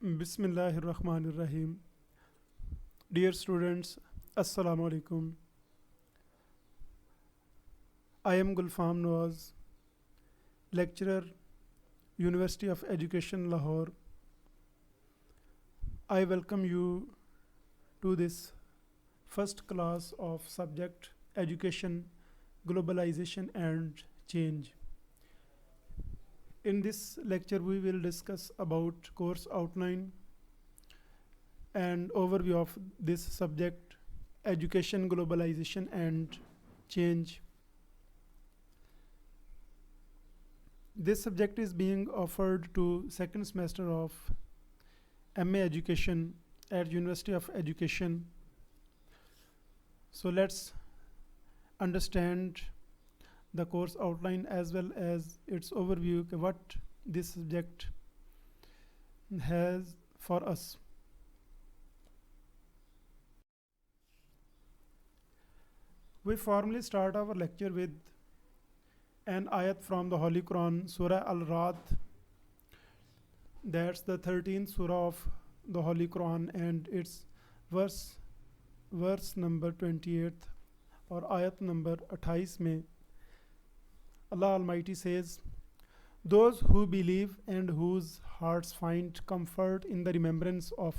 Bismillahirrahmanirrahim. Dear students, Assalamu alaikum. I am Gulfam Nawaz, lecturer, University of Education, Lahore. I welcome you to this first class of subject Education, Globalization and Change. In this lecture, we will discuss about course outline and overview of this subject Education, Globalization and Change. This subject is being offered to second semester of MA Education at University of Education. So let's understand the course outline as well as its overview, what this subject has for us. We formally start our lecture with an ayat from the Holy Quran, Surah Al-Ra'd. That's the 13th surah of the Holy Quran, and its verse number 28 or ayat number 28 में Allah Almighty says, "Those who believe and whose hearts find comfort in the remembrance of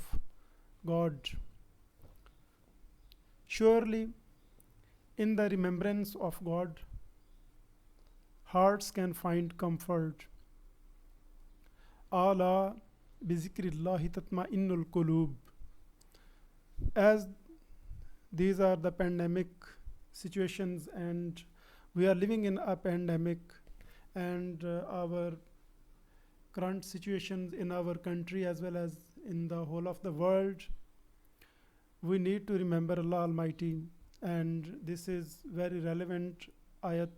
God. Surely, in the remembrance of God, hearts can find comfort. Ala bizikrillahi tatma'innul qulub." As these are the pandemic situations and we are living in a pandemic, and our current situations in our country as well as in the whole of the world, we need to remember Allah Almighty, and this is very relevant ayat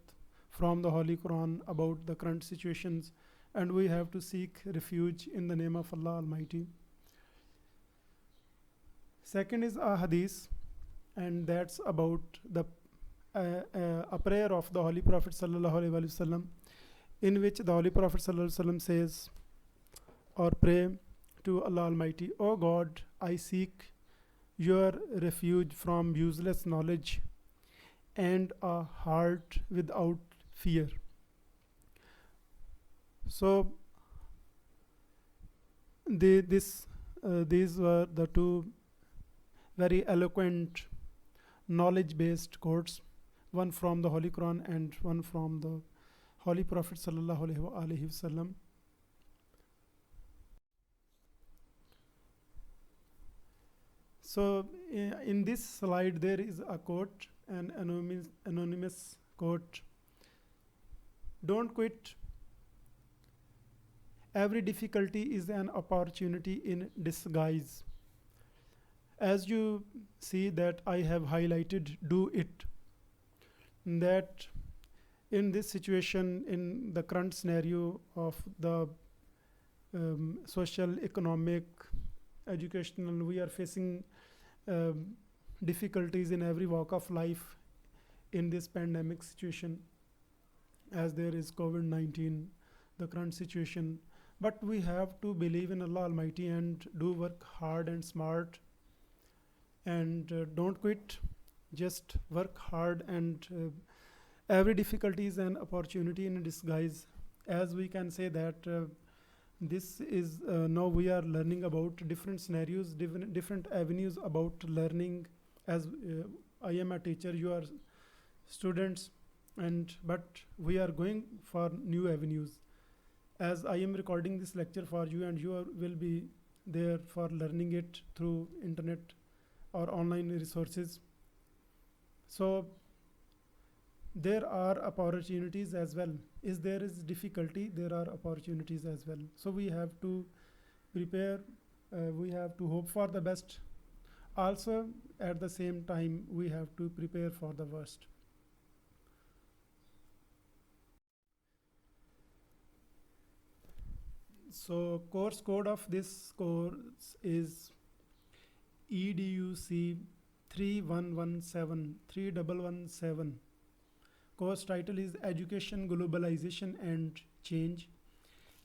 from the Holy Quran about the current situations, and we have to seek refuge in the name of Allah Almighty. Second is a hadith, and that's about a prayer of the Holy Prophet Sallallahu Alaihi Wasallam, in which the Holy Prophet Sallallahu Alaihi Wasallam says or pray to Allah Almighty, "O God, I seek your refuge from useless knowledge and a heart without fear." So these were the two very eloquent knowledge-based quotes, one from the Holy Quran and one from the Holy Prophet Sallallahu Alaihi Wasallam. So in this slide there is a quote, an anonymous quote: "Don't quit. Every difficulty is an opportunity in disguise." As you see that I have highlighted "do it," that in this situation, in the current scenario of the social, economic, educational, we are facing difficulties in every walk of life in this pandemic situation, as there is COVID-19, the current situation. But we have to believe in Allah Almighty and do work hard and smart, and don't quit. Just work hard, and every difficulty is an opportunity in disguise. As we can say that this is now we are learning about different scenarios, different avenues about learning. As I am a teacher, you are students, but we are going for new avenues. As I am recording this lecture for you, and you will be there for learning it through internet or online resources. So there are opportunities as well. Is there is difficulty, there are opportunities as well. So we have to prepare, we have to hope for the best. Also, at the same time, we have to prepare for the worst. So course code of this course is EDUC 3117. Course title is Education, Globalization and Change,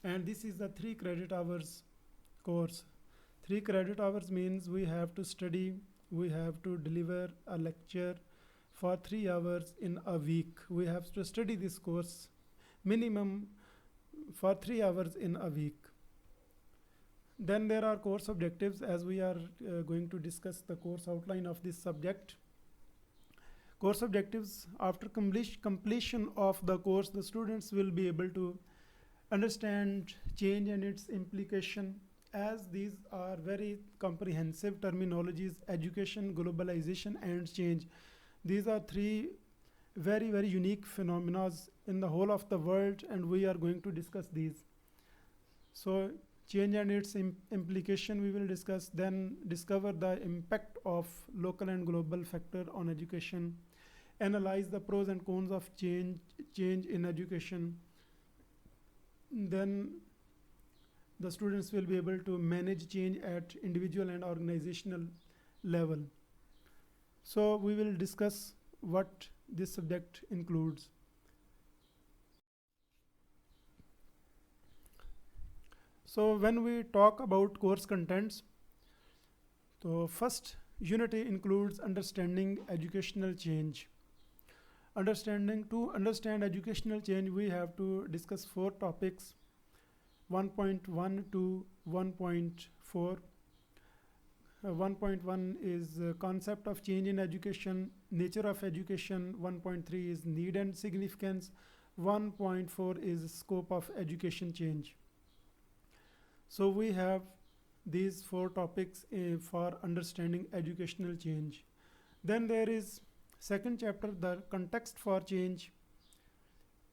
and this is the 3 credit hours course. 3 credit hours means we have to study, we have to deliver a lecture for 3 hours in a week. We have to study this course minimum for 3 hours in a week. Then there are course objectives, as we are going to discuss the course outline of this subject. Course objectives: after completion of the course, the students will be able to understand change and its implication, as these are very comprehensive terminologies: education, globalization, and change. These are three very unique phenomena in the whole of the world, and we are going to discuss these. So change and its implication we will discuss. Then discover the impact of local and global factor on education. Analyze the pros and cons of change in education. Then the students will be able to manage change at individual and organizational level. So we will discuss what this subject includes. So when we talk about course contents, so first unit includes understanding educational change. To understand educational change, we have to discuss 4 topics: 1.1 to 1.4. 1.1 is concept of change in education, nature of education. 1.3 is need and significance. 1.4 is scope of education change. So we have these 4 topics for understanding educational change. Then there is second chapter, the context for change.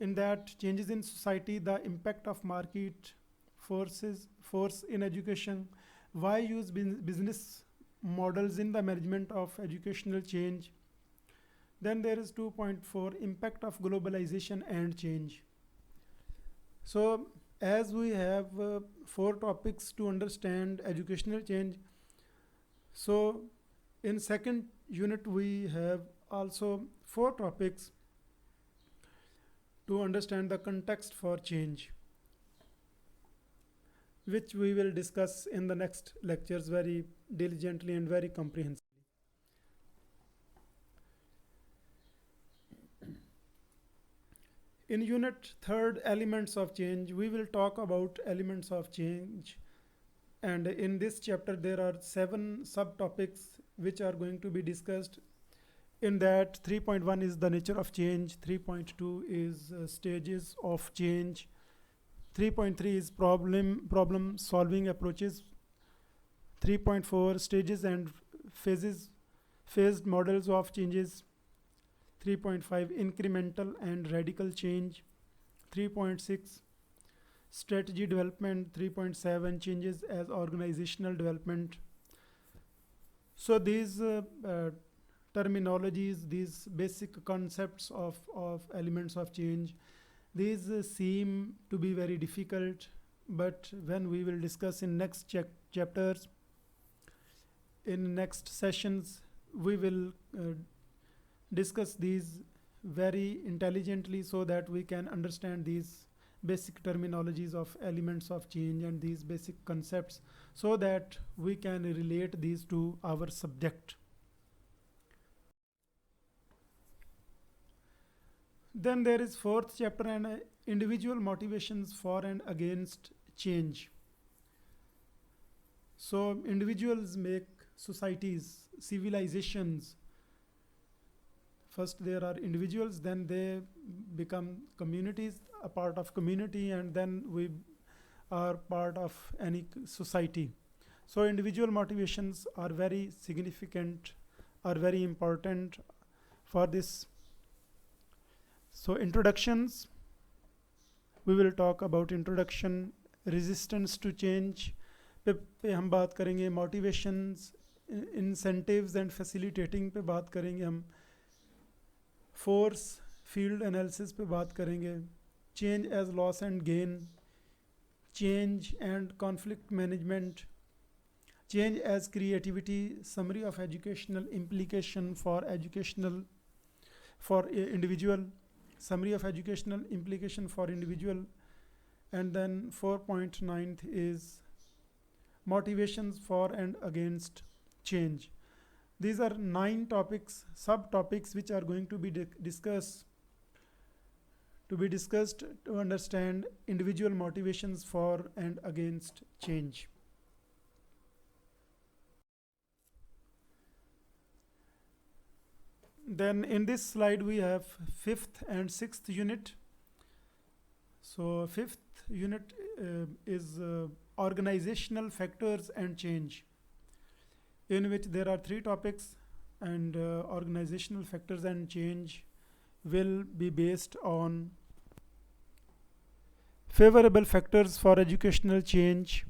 In that, changes in society, the impact of market force in education, why use business models in the management of educational change. Then there is 2.4, impact of globalization and change. So as we have 4 topics to understand educational change, so in second unit we have also 4 topics to understand the context for change, which we will discuss in the next lectures very diligently and very comprehensively. In unit third, elements of change, we will talk about elements of change. And in this chapter, there are 7 subtopics which are going to be discussed. In that, 3.1 is the nature of change, 3.2 is stages of change, 3.3 is problem solving approaches, 3.4 stages and phased models of changes, 3.5 incremental and radical change, 3.6 strategy development, 3.7 changes as organizational development. So these terminologies, these basic concepts of elements of change, these seem to be very difficult, but when we will discuss in next chapters, in next sessions, we will discuss these very intelligently so that we can understand these basic terminologies of elements of change and these basic concepts, so that we can relate these to our subject. Then there is 4th chapter, and individual motivations for and against change. So individuals make societies, civilizations. First there are individuals, then they become communities, a part of community, and then we are part of any society. So individual motivations are very significant, are very important for this. So introductions, we will talk about introduction, resistance to change पे हम बात करेंगे, motivations, incentives and facilitating पे बात करेंगे हम, force field analysis पे बात करेंगे, change as loss and gain, change and conflict management, change as creativity, summary of educational implication for individual, summary of educational implication for individual, and then 4.9 is motivations for and against change. These are 9 topics, subtopics, which are going to be discussed to understand individual motivations for and against change. Then in this slide we have fifth and sixth unit. So fifth unit is organizational factors and change, in which there are 3 topics, and organizational factors and change will be based on favorable factors for educational change,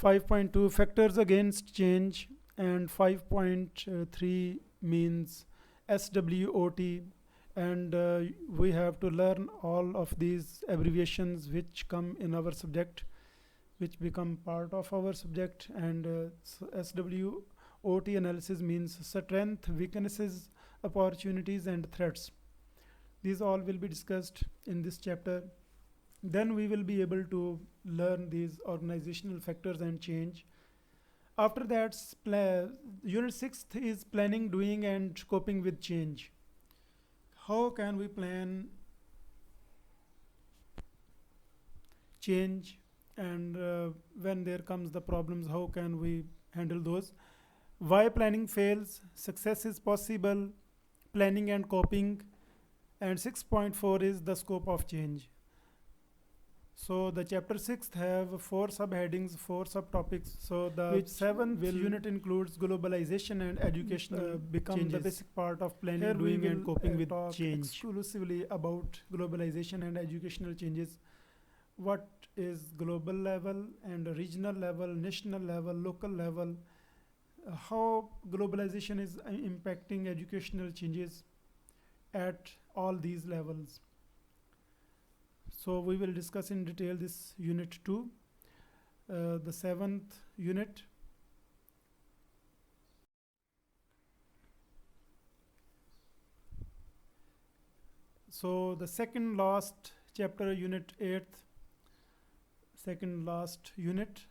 5.2 factors against change, and 5.3 means SWOT. And we have to learn all of these abbreviations which come in our subject, which become part of our subject. And SWOT analysis means strength, weaknesses, opportunities, and threats. These all will be discussed in this chapter. Then we will be able to learn these organizational factors and change. After that, unit 6 is planning, doing, and coping with change. How can we plan change, and when there comes the problems, how can we handle those? Why planning fails, success is possible, planning and coping, and 6.4 is the scope of change. So the chapter 6 have 4 subheadings, 4 subtopics. So the which 7th unit includes globalization and educational become changes. The basic part of planning, here doing, and coping with change. Exclusively about globalization and educational changes. What is global level and regional level, national level, local level? How globalization is impacting educational changes at all these levels. So we will discuss in detail this unit 2, the 7th unit. So the second last chapter, unit 8th, second last unit,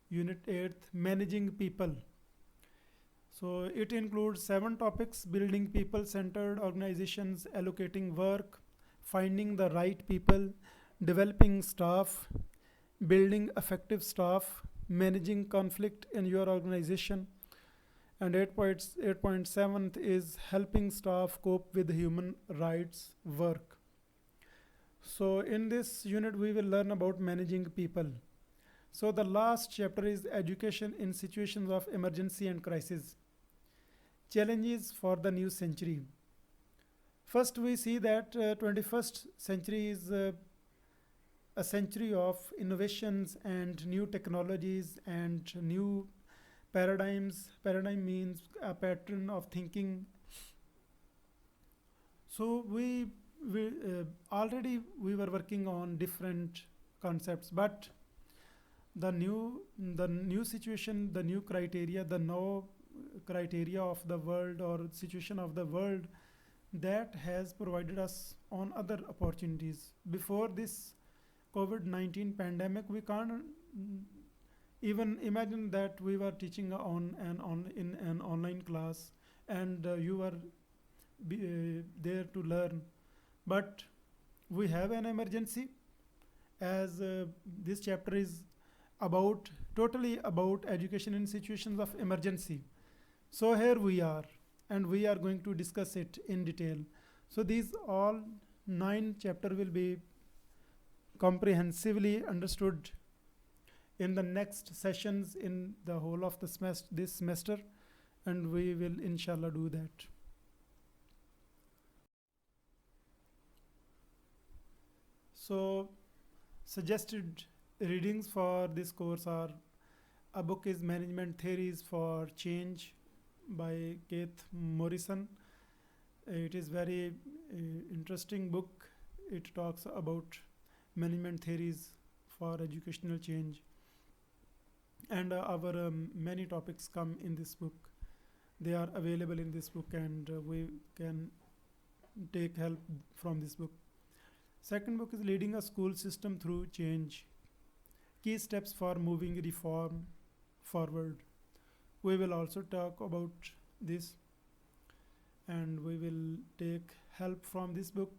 unit 8th, managing people. So it includes 7 topics: building people-centered organizations, allocating work, finding the right people, developing staff, building effective staff, managing conflict in your organization. And 8.7 is helping staff cope with human rights work. So in this unit we will learn about managing people. So the last chapter is education in situations of emergency and crisis. Challenges for the new century. First, we see that 21st century is a century of innovations and new technologies and new paradigms. Paradigm means a pattern of thinking. So we already we were working on different concepts, but the new situation, the new criteria, the now criteria of the world or situation of the world, that has provided us on other opportunities. Before this COVID-19 pandemic, we can't even imagine that we were teaching in an online class, and you were there to learn. But we have an emergency, as this chapter is totally about education in situations of emergency. So here we are, and we are going to discuss it in detail. So these all 9 chapter will be comprehensively understood in the next sessions in the whole of this semester, and we will inshallah do that. So suggested readings for this course are: a book is Management Theories for Change by Keith Morrison. It is very interesting book. It talks about management theories for educational change, and our many topics come in this book. They are available in this book, and we can take help from this book. Second book is Leading a School System Through Change, Key Steps for Moving Reform Forward. We will also talk about this, and we will take help from this book.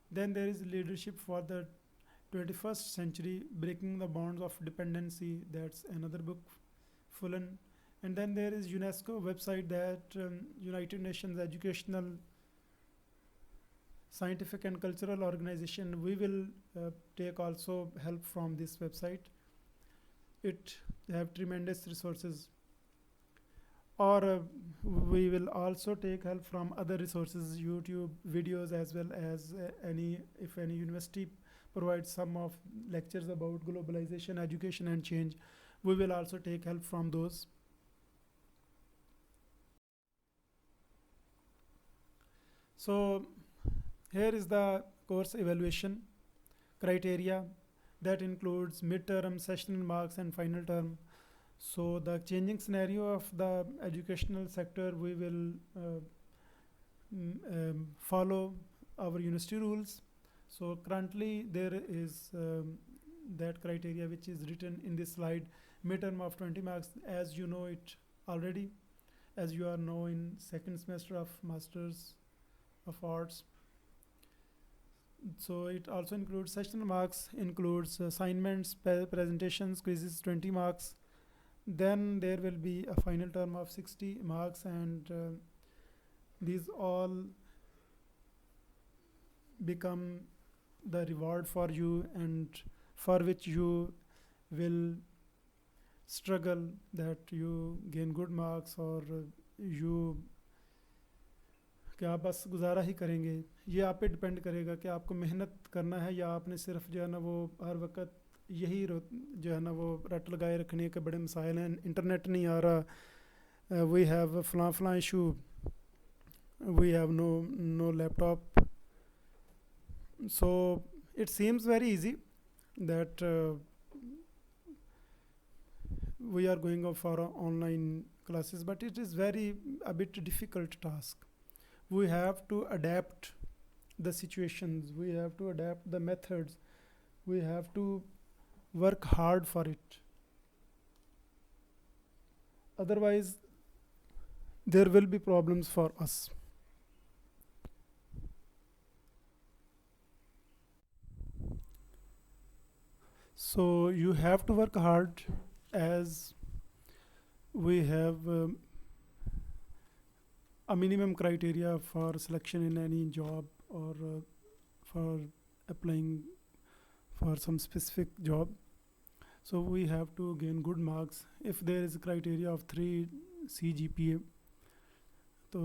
Then there is Leadership for the 21st Century, Breaking the Bonds of Dependency. That's another book, Fulan. And then there is UNESCO website, that United Nations Educational, Scientific and Cultural Organization. We will take also help from this website. It have tremendous resources. Or we will also take help from other resources, YouTube videos, as well as any university provides some of lectures about globalization, education and change. We will also take help from those. So here is the course evaluation criteria, that includes midterm, sessional marks and final term. So the changing scenario of the educational sector, we will follow our university rules. So currently there is that criteria which is written in this slide, midterm of 20 marks, as you know it already, as you are now in second semester of Masters of Arts. So it also includes sessional marks, includes assignments, presentations, quizzes, 20 marks. Then there will be a final term of 60 marks, and these all become the reward for you, and for which you will struggle, that you gain good marks, or you क्या आप बस गुजारा ही करेंगे. ये आप पे depend करेगा कि आपको मेहनत करना है, या आपने सिर्फ जो है ना वो हर वक्त यही जो है ना वो रट लगाए रखने के बड़े मसाइल हैं, इंटरनेट नहीं आ रहा, वी हैव फलां issue, we have no laptop. So it seems very easy that we are going for online classes, but it is a bit difficult task. We have to adapt the situations, we have to adapt the methods, we have to work hard for it. Otherwise there will be problems for us. So you have to work hard, as we have a minimum criteria for selection in any job, or for applying for some specific job. So we have to gain good marks. If there is a criteria of 3 CGPA, तो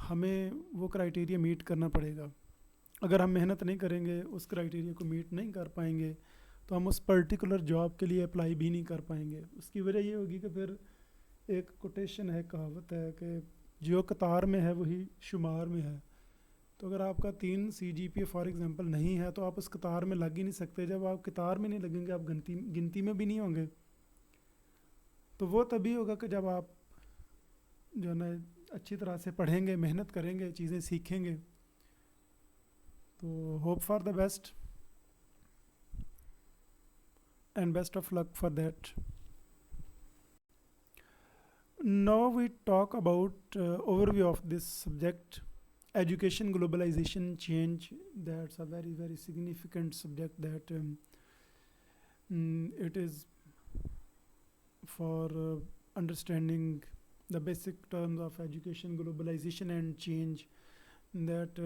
हमें वो criteria meet करना पड़ेगा. अगर हम मेहनत नहीं करेंगे, उस क्राइटेरिया को मीट नहीं कर पाएंगे, तो हम उस पर्टिकुलर जॉब के लिए अप्लाई भी नहीं कर पाएंगे. उसकी वजह ये होगी कि फिर एक कोटेशन है, कहावत है कि जो कतार में है वही शुमार में है. तो अगर आपका 3 CGPA फॉर एग्जांपल नहीं है, तो आप उस कतार में लग ही नहीं सकते. जब आप कतार में नहीं लगेंगे, आप गिनती में भी नहीं होंगे. तो वो तभी होगा कि जब आप जो है ना अच्छी तरह से पढ़ेंगे, मेहनत करेंगे, चीज़ें सीखेंगे. तो hope for the best and best of luck for that. Now we talk about overview of this subject, education, globalization, change. That's a very significant subject, that it is for understanding the basic terms of education, globalization and change. That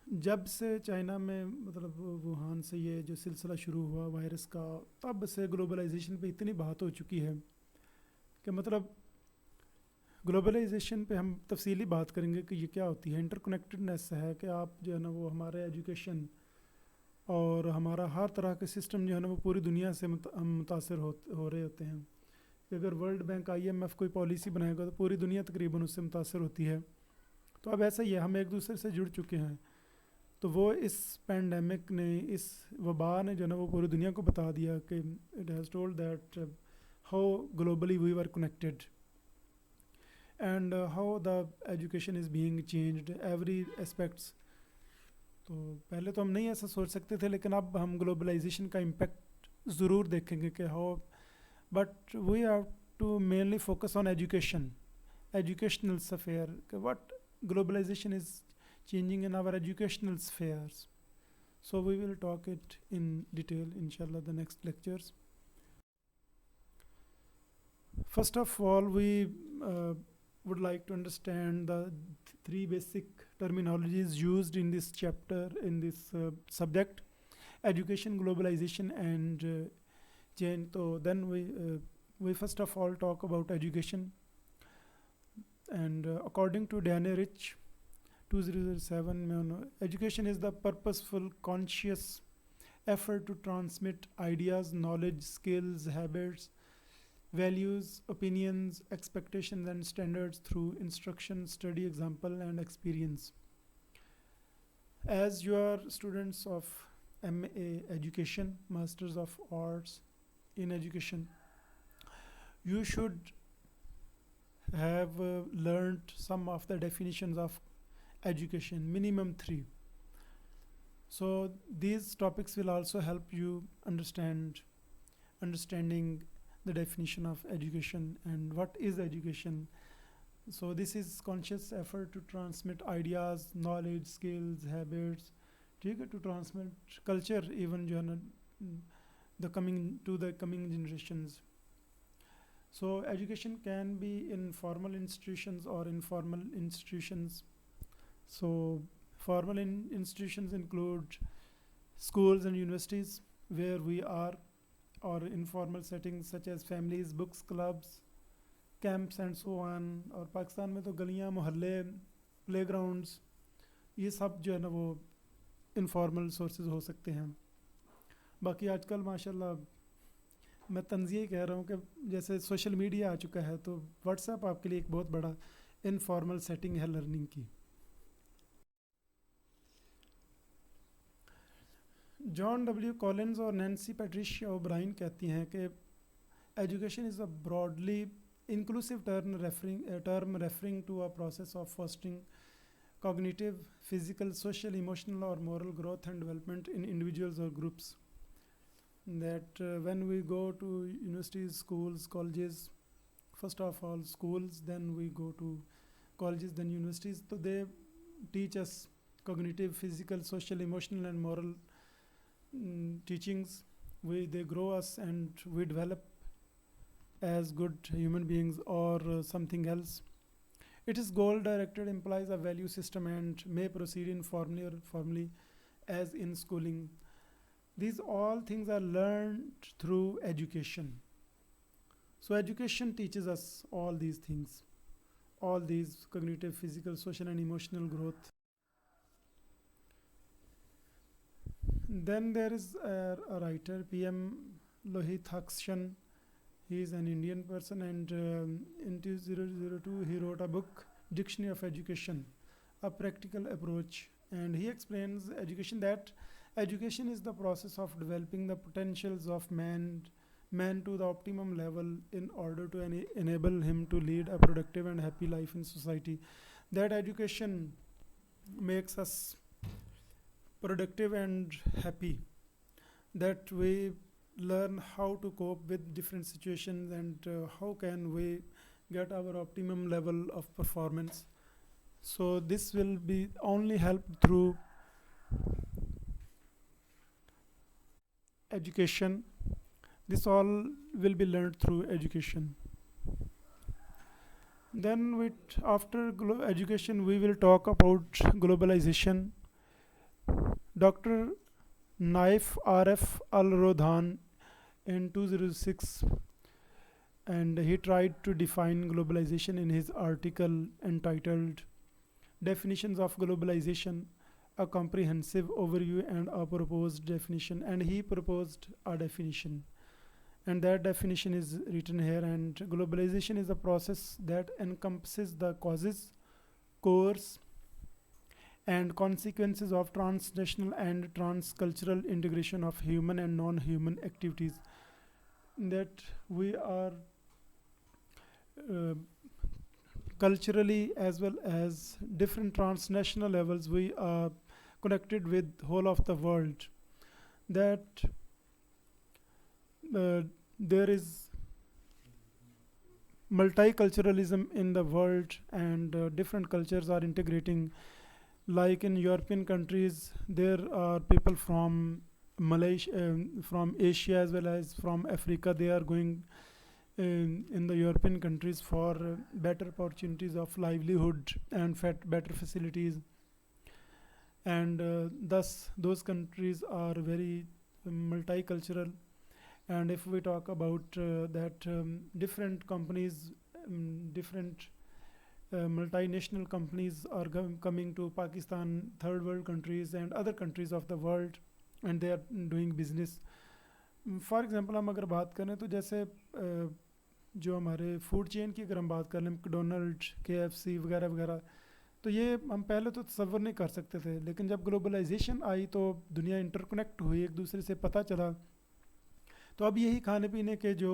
जब से China में मतलब Wuhan से ये जो सिलसिला शुरू हुआ वायरस का, तब से ग्लोबलाइजेशन पे इतनी बात हो चुकी है कि मतलब ग्लोबलाइजेशन पे हम तफसीली बात करेंगे कि ये क्या होती है. इंटरकनेक्टेडनेस है कि आप जो है ना वो हमारे एजुकेशन और हमारा हर तरह के सिस्टम जो है ना वो पूरी दुनिया से मुतासर हो रहे होते हैं. कि अगर वर्ल्ड बैंक, IMF कोई पॉलिसी बनाएगा तो पूरी दुनिया तकरीबन उससे मुतासर होती है. तो अब ऐसा ही है, हम एक दूसरे से जुड़ चुके हैं. तो वो इस पैंडमिक ने, इस वबा ने जो है ना वो पूरी दुनिया को बता दिया कि it has told that how globally we were connected, and how the education is being changed, every aspects. तो पहले तो हम नहीं ऐसा सोच सकते थे, लेकिन अब हम ग्लोबलाइजेशन का इम्पैक्ट ज़रूर देखेंगे कि how, but we have to mainly focus on education, educational sphere, what globalization is changing in our educational spheres. So we will talk it in detail inshallah the next lectures. First of all, we would like to understand the three basic terminologies used in this chapter, in this subject: education, globalization, and change. So then we first of all talk about education. And according to Danny Rich 2007, education is the purposeful, conscious effort to transmit ideas, knowledge, skills, habits, values, opinions, expectations, and standards through instruction, study, example, and experience. As you are students of MA Education, Masters of Arts in Education, you should have learned some of the definitions of education, minimum 3. So these topics will also help you understanding the definition of education and what is education. So this is conscious effort to transmit ideas, knowledge, skills, habits, to transmit culture, even the coming generations. So education can be in formal institutions or informal institutions. So formal institutions include schools and universities where we are, or informal settings such as families, books, clubs, camps and so on. और पाकिस्तान में तो गलियाँ, मोहल्ले, playgrounds, ये सब जो है ना वो इनफॉर्मल सोर्सेज हो सकते हैं. बाकी आजकल माशाल्लाह मैं तंज़िए कह रहा हूँ कि जैसे सोशल मीडिया आ चुका है, तो व्हाट्सएप आपके लिए एक बहुत बड़ा इनफॉर्मल सेटिंग है लर्निंग की. जॉन डब्ल्यू कॉलिन्स और नैन्सी पैट्रिशिया ओब्राइन कहती हैं कि education is a broadly inclusive term referring to a process of fostering cognitive, physical, social, emotional, or moral growth and development in individuals or groups. That when we go to universities, schools, colleges, first of all schools, then we go to colleges, then universities, so they teach us cognitive, physical, social, emotional, and moral teachings. They grow us and we develop as good human beings or something else. It is goal directed, implies a value system, and may proceed informally or formally as in schooling. These all things are learned through education. So education teaches us all these things, all these cognitive, physical, social, and emotional growth. Then there is a writer, PM Lohithakshan. He is an Indian person, and in 2002 he wrote a book, Dictionary of Education, a practical approach. And he explains education that education is the process of developing the potentials of man to the optimum level in order to enable him to lead a productive and happy life in society. That education makes us productive and happy, that we learn how to cope with different situations and how can we get our optimum level of performance. So this will be only helped through education. This all will be learned through education. Then after education we will talk about globalization. Dr. Naif RF Al-Rodhan in 2006, and he tried to define globalization in his article entitled Definitions of Globalization, a comprehensive overview and a proposed definition. And he proposed a definition, and that definition is written here. And globalization is a process that encompasses the causes, course, and consequences of transnational and transcultural integration of human and non-human activities. That we are culturally as well as different transnational levels, we are connected with whole of the world. That there is multiculturalism in the world, and different cultures are integrating. Like in European countries, there are people from Malaysia, from Asia as well as from Africa. They are going in the European countries for better opportunities of livelihood and better facilities, and thus those countries are very multicultural. And if we talk about that, different companies, different multinational companies are coming to Pakistan, third world countries, and other countries of the world, and they are doing business. For example हम अगर बात करें तो जैसे जो हमारे food chain की अगर हम बात कर लें, मैकडोनल्ड, KFC वगैरह वगैरह, तो ये हम पहले तो तसव्वुर नहीं कर सकते थे, लेकिन जब ग्लोबलाइजेशन आई तो दुनिया इंटरकनेक्ट हुई, एक दूसरे से पता चला। तो अब यही खाने पीने के जो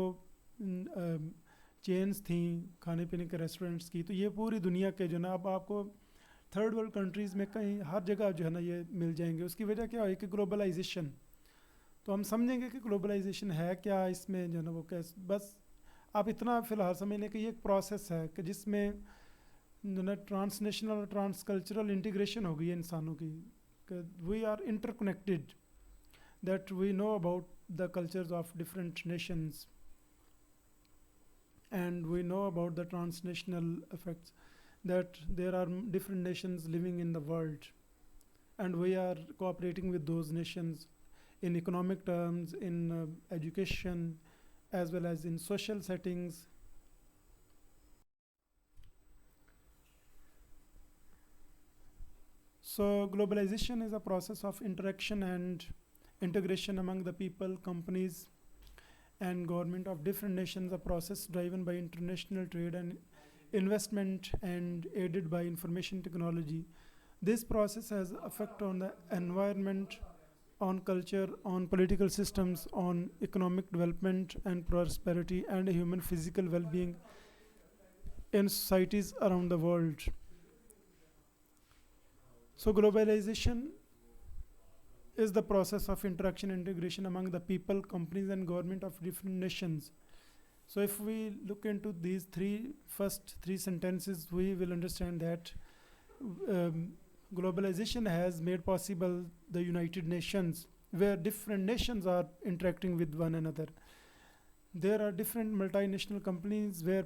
चेन्स थी, खाने पीने के रेस्टोरेंट्स की, तो ये पूरी दुनिया के जो ना अब आपको थर्ड वर्ल्ड कंट्रीज़ में कहीं हर जगह जो है ना ये मिल जाएंगे। उसकी वजह क्या है कि ग्लोबलाइजेशन। तो हम समझेंगे कि ग्लोबलाइजेशन है क्या, इसमें जो है ना वो कैसे, बस आप इतना फ़िलहाल समझ लें कि ये एक प्रोसेस है कि जिसमें जो ना ट्रांसनेशनल और ट्रांसकल्चरल इंटीग्रेशन हो गई है इंसानों की, we are interconnected, that we know about the cultures of different nations, and we know about the transnational effects, that there are different nations living in the world, and we are cooperating with those nations in economic terms, in education, as well as in social settings. So globalization is a process of interaction and integration among the people, companies, and government of different nations, a process driven by international trade and investment and aided by information technology. This process has effect on the environment, on culture, on political systems, on economic development and prosperity, and human physical well-being in societies around the world. So globalization is the process of interaction and integration among the people, companies, and government of different nations. So if we look into these first three sentences, we will understand that globalization has made possible the United Nations, where different nations are interacting with one another. There are different multinational companies where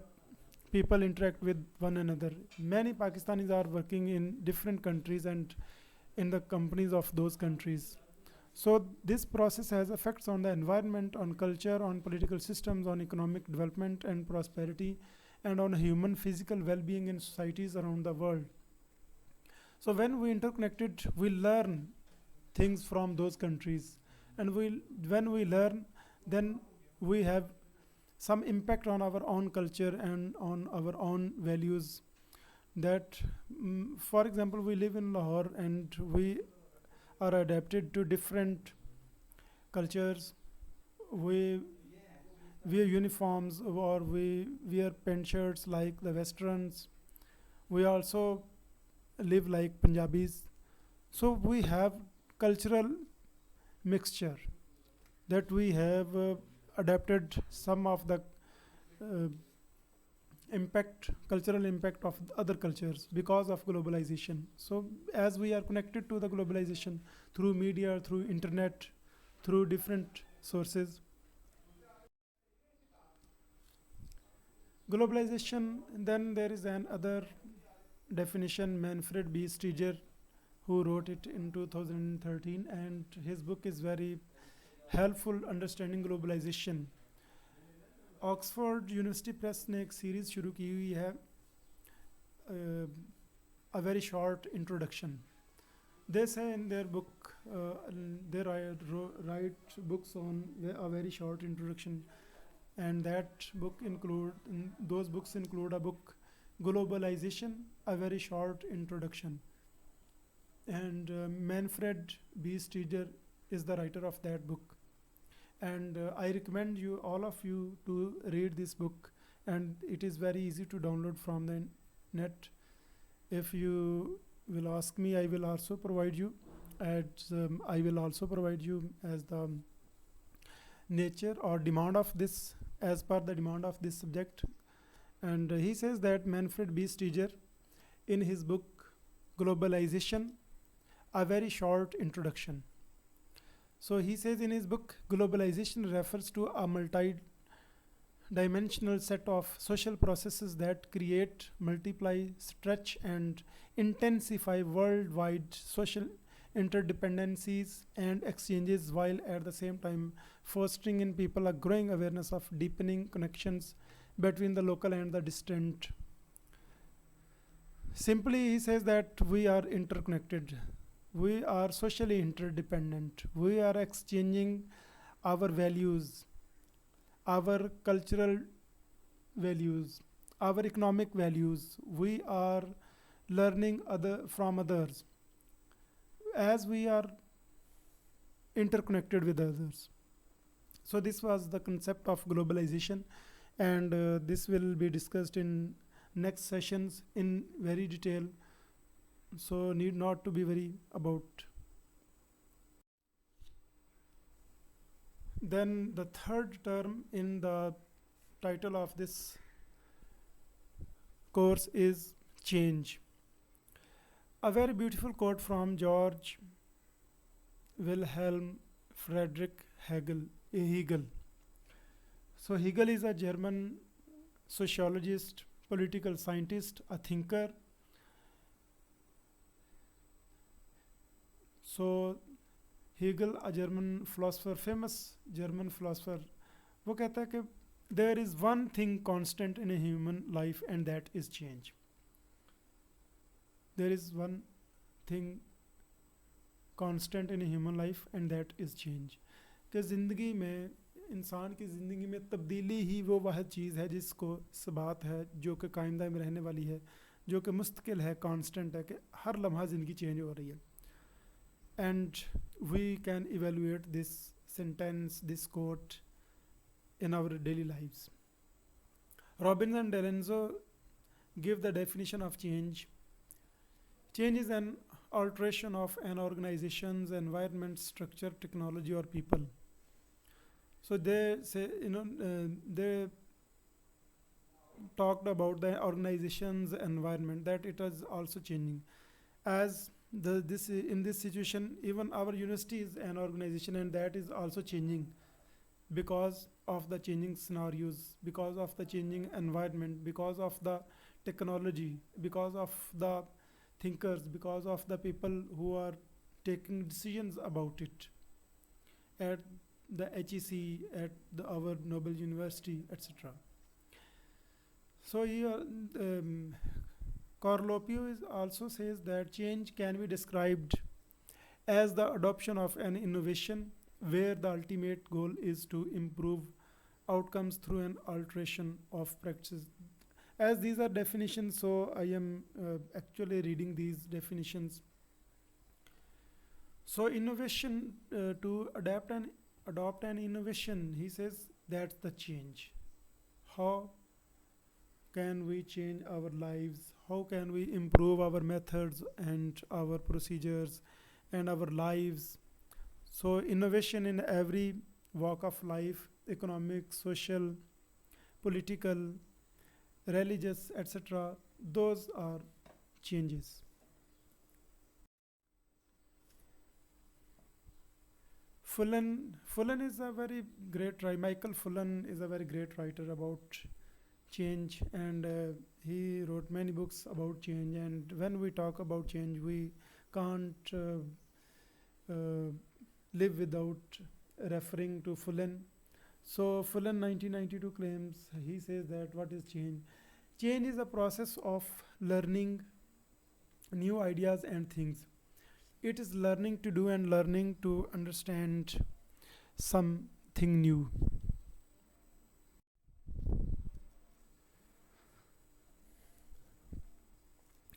people interact with one another. Many Pakistanis are working in different countries and in the companies of those countries. So this process has effects on the environment, on culture, on political systems, on economic development and prosperity, and on human physical well-being in societies around the world. So when we interconnected, we learn things from those countries, and when we learn, then we have some impact on our own culture and on our own values. That, for example, we live in Lahore and we are adapted to different cultures. We wear uniforms, or we wear pant shirts like the Westerns. We also live like Punjabis. So we have cultural mixture, that we have adapted some of the uh, cultural impact of other cultures because of globalization. So as we are connected to the globalization through media, through internet, through different sources, globalization, then there is another definition, Manfred B. Stiger, who wrote it in 2013, and his book is very helpful understanding globalization. Oxford university press ने एक series शुरू की हुई है, a very short introduction. They say in their book, they write books on a very short introduction, and those books include a book, Globalization, a very short introduction. And Manfred B. Stiger is the writer of that book. And I recommend all of you to read this book, and it is very easy to download from the net. If you will ask me, I will also provide you I will also provide you as the nature or demand of this, as per the demand of this subject. And he says that Manfred B. Stiger, in his book Globalization, a very short introduction. So he says in his book, globalization refers to a multi dimensional set of social processes that create, multiply, stretch, and intensify worldwide social interdependencies and exchanges, while at the same time fostering in people a growing awareness of deepening connections between the local and the distant. Simply, he says that we are interconnected, we are socially interdependent, we are exchanging our values, our cultural values, our economic values. We are learning other from others as we are interconnected with others. So this was the concept of globalization, and this will be discussed in next sessions in very detail. So need not to be worry about. Then the third term in the title of this course is change. A very beautiful quote from George Wilhelm Friedrich Hegel. So Hegel is a German sociologist, political scientist, a thinker. So Hegel, a German philosopher, famous German philosopher, वो कहता है कि there is one thing constant in a human life and that is change. There is one thing constant in a human life and that is change. कि ज़िंदगी में, इंसान की ज़िंदगी में तब्दीली ही वो वाहिद चीज़ है जिसको सबात है, जो कि कायम दायम रहने वाली है, जो कि मुस्तकिल है, कांस्टेंट है, कि हर लम्हा ज़िंदगी चेंज हो रही है. And we can evaluate this sentence, this quote in our daily lives. Robbins and Lorenzo give the definition of change. Change is an alteration of an organization's environment, structure, technology, or people. So they say, they talked about the organization's environment, that it is also changing. As in this situation, even our university is an organization and that is also changing because of the changing scenarios, because of the changing environment, because of the technology, because of the thinkers, because of the people who are taking decisions about it at the HEC, at our Nobel University, etc. So here Corlopio also says that change can be described as the adoption of an innovation where the ultimate goal is to improve outcomes through an alteration of practices. As these are definitions, so I am actually reading these definitions. So innovation, to adopt an innovation, he says that's the change. How can we change our lives? How can we improve our methods and our procedures and our lives? So innovation in every walk of life, economic, social, political, religious, etc. Those are changes. Fulan is a very great writer. Michael Fulan is a very great writer about change, and he wrote many books about change. And when we talk about change, we can't live without referring to Fulan. So Fulan 1992 claims, he says that what is change? Change is a process of learning new ideas and things. It is learning to do and learning to understand something new.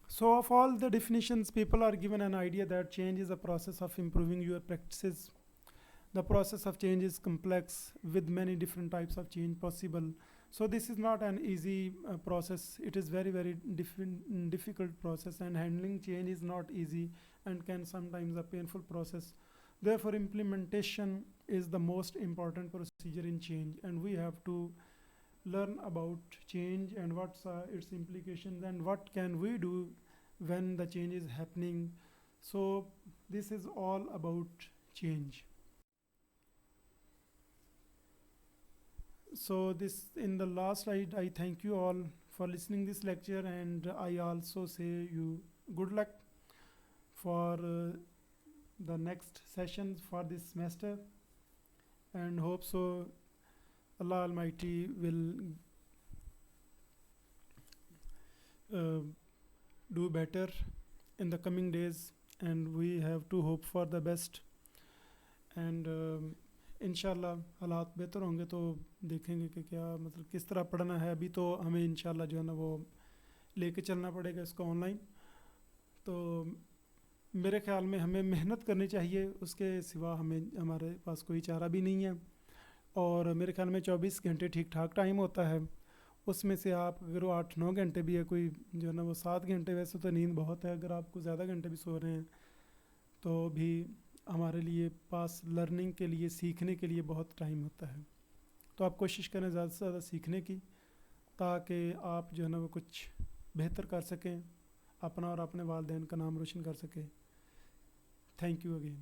So of all the definitions, people are given an idea that change is a process of improving your practices. The process of change is complex with many different types of change possible. So this is not an easy process. It is very difficult process, and handling change is not easy and can sometimes a painful process. Therefore, implementation is the most important procedure in change, and we have to learn about change and what's its implications and what can we do when the change is happening. So this is all about change. So this in the last slide, I thank you all for listening this lecture, and I also say you good luck for the next sessions for this semester, and hope so Allah Almighty will uh, do better in the coming days, and we have to hope for the best. And इंशाल्लाह हालात बेहतर होंगे तो देखेंगे कि क्या मतलब किस तरह पढ़ना है. अभी तो हमें इंशाल्लाह जो है ना वो लेके चलना पड़ेगा इसको ऑनलाइन. तो मेरे ख्याल में हमें मेहनत करनी चाहिए, उसके सिवा हमें हमारे पास कोई चारा भी नहीं है. और मेरे ख्याल में 24 घंटे ठीक ठाक टाइम होता है. उसमें से आप अगर वो 8-9 घंटे भी है, कोई जो है ना वो 7 घंटे, वैसे तो नींद बहुत है, अगर आपको ज़्यादा घंटे भी सो रहे हैं तो भी हमारे लिए पास लर्निंग के लिए, सीखने के लिए बहुत टाइम होता है. तो आप कोशिश करें ज़्यादा से ज़्यादा सीखने की, ताकि आप जो है ना वो कुछ बेहतर कर सकें, अपना और अपने वालिदैन का नाम रोशन कर सकें. Thank you again.